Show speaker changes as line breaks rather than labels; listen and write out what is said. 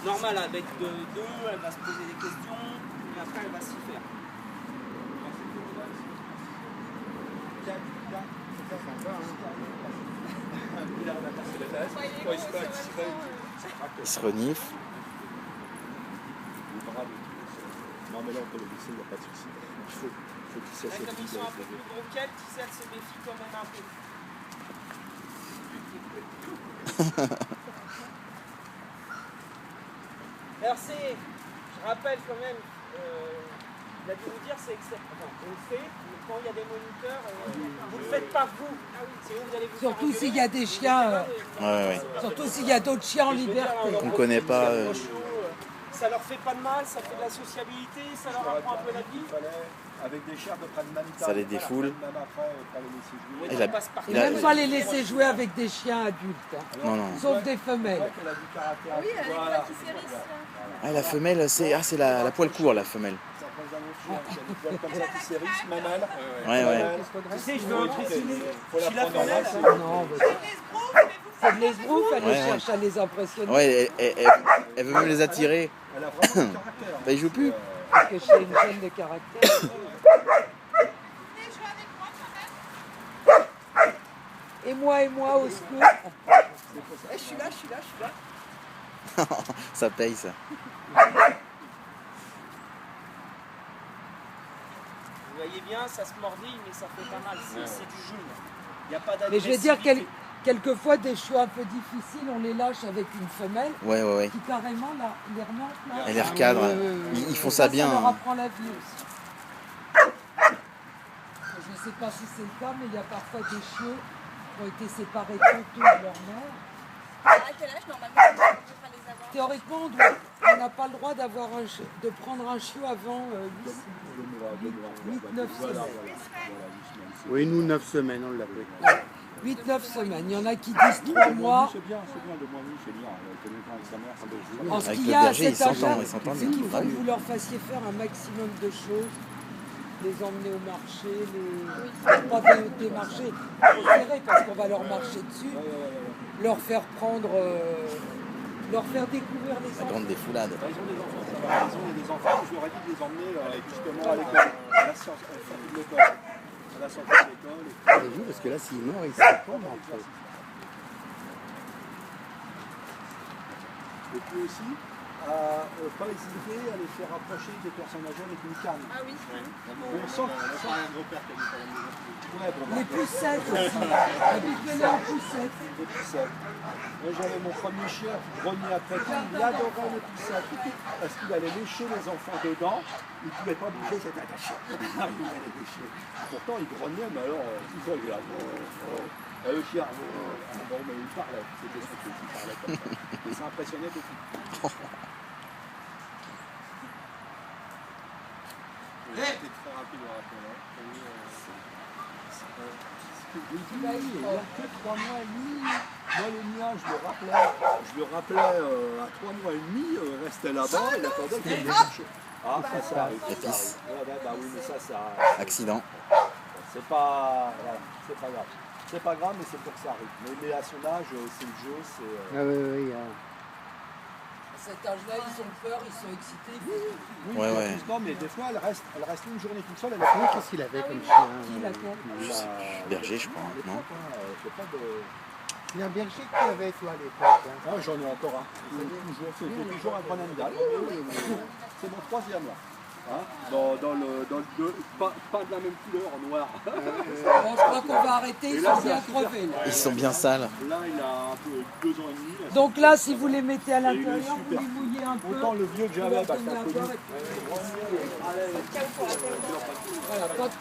normal avec deux, elle va se poser des questions, et après elle va s'y faire.
Il se renifle.
Non mais là on peut le laisser, il n'y a pas de souci. Il faut qu'il s'assied.
Comme ils sont un peu plus gros qu'elle, tu sais, elle se méfie quand même un peu. Alors je rappelle quand même, il a dû vous dire, c'est on le fait, mais quand il y a des moniteurs, vous ne le faites pas vous. C'est où vous allez vous
Surtout s'il y a des chiens,
Ouais.
surtout s'il y a d'autres chiens en liberté.
Qu'on connaît pas.
Ça leur fait pas de mal, ça fait de la sociabilité, ça leur apprend un peu la vie.
Avec des chiens de près de même taille.
Ça les défoule.
Même après, pas les laisser jouer.
Il a-
Et même pas les laisser jouer avec des chiens adultes, hein.
Non.
Sauf des femelles.
Elle a du caractère.
Oui, avec
Voilà.
toi qui s'hérisse là.
Ah, la femelle, c'est la poil court, la femelle.
Ça pose un autre chien, qui a des poils comme ça qui s'hérissent, même elle.
Ouais.
Tu sais, je veux impressionner.
Faut la
Si la
prendre en main,
femelle,
c'est-
Non, c'est de l'esbrouf, elle
Ouais.
cherche à les impressionner.
Ouais, elle veut même les attirer.
Elle a vraiment du caractère.
Bah, il joue plus.
Parce que c'est une chaîne de caractère. Et moi, au secours.
Je suis là.
Ça paye, ça.
vous voyez bien, ça se mordille, mais ça fait pas mal. C'est du jaune. Il n'y a pas
Mais je vais dire,
d'agressivité.
quelquefois, des chiots un peu difficiles, on les lâche avec une femelle
Ouais.
qui carrément les remonte là.
Elle les recadre. Ils font ça bien.
Ça leur
Hein.
apprend la vie aussi. Je ne sais pas si c'est le cas, mais il y a parfois des chiots qui ont été séparés trop tôt de leur mère.
À quel âge normalement on devrait les avoir?
Théoriquement, on n'a pas le droit de prendre un chiot avant 8-9 semaines.
Oui, nous, 9 semaines, on l'appelle.
8-9 semaines. Il y en a qui disent 3 mois.
C'est bien, le mois nuit, c'est bien. Elle a été longtemps avec sa mère, ça doit jouer.
En ce
Avec
qu'il
le
y a à
berger,
cet âge-là,
ils s'entendent
c'est qu'il
bien.
faut que vous leur fassiez faire un maximum de choses. Les emmener au marché, pas des marchés, faut serrer parce qu'on va leur marcher dessus, leur faire prendre, leur faire découvrir les
La
enfants.
grande défoulade.
Ils ont des enfants, ça va. Ils ont des enfants, je leur ai dit de les emmener justement à l'école. À la sortie de l'école. À la sortie de l'école.
Et vous, parce que là, s'il meurt, il se répond entre eux.
Et puis aussi, à pas hésiter à les faire approcher des personnes âgées avec une canne.
Ah oui.
On sent un gros-père qui a mis quand même
Les poussettes aussi, habituez-les en poussettes.
des poussettes. Moi j'avais mon premier chien qui grognait après tout, il adorait les poussettes. Parce qu'il allait lécher les enfants dedans, il ne pouvait pas bouger, c'était attaché. Il allait lécher. Pourtant il grognait, mais alors, tout ça, il a. Le chien, bon, mais il parlait, c'était son truc, il parlait comme ça. Et ça impressionnait beaucoup. C'était très rapide au rappel. Il n'y a que 3 mois et demi. Moi, le mien, je le rappelais à 3 mois et demi, restait là-bas, il attendait qu'il me chercher. Ah, ça arrive.
Épice.
Bah oui, mais ça
Accident.
c'est pas, voilà, c'est pas grave. C'est pas grave, mais c'est pour que ça arrive. Mais à son âge, c'est le jeu, c'est.
Ah oui.
À cet âge-là, ils ont peur, ils sont excités.
Oui,
Ouais,
en
ouais.
plus, non, mais des fois, elle reste une journée toute seule. Elle
Oui,
a
qu'est-ce qu'il avait comme chien
Qui laquelle
Berger, je crois. Non.
fait pas de.
C'est un berger que tu avais, toi, à l'époque. Hein.
Ah, j'en ai encore un. C'était toujours un Groenendal. C'est mon troisième là. Hein, pas de la même couleur, en noir.
Bon, je crois qu'on va arrêter, ils sont bien crevés. Là.
Ils sont bien sales.
Là, il a un peu 2 ans et demi. Là,
Donc là, si vous les mettez à l'intérieur, vous
super.
les mouillez un peu.
autant le vieux que
vous
j'avais,
leur
bah,
donnez
t'as
un
connu.
beurre et puis- Voilà, pas de-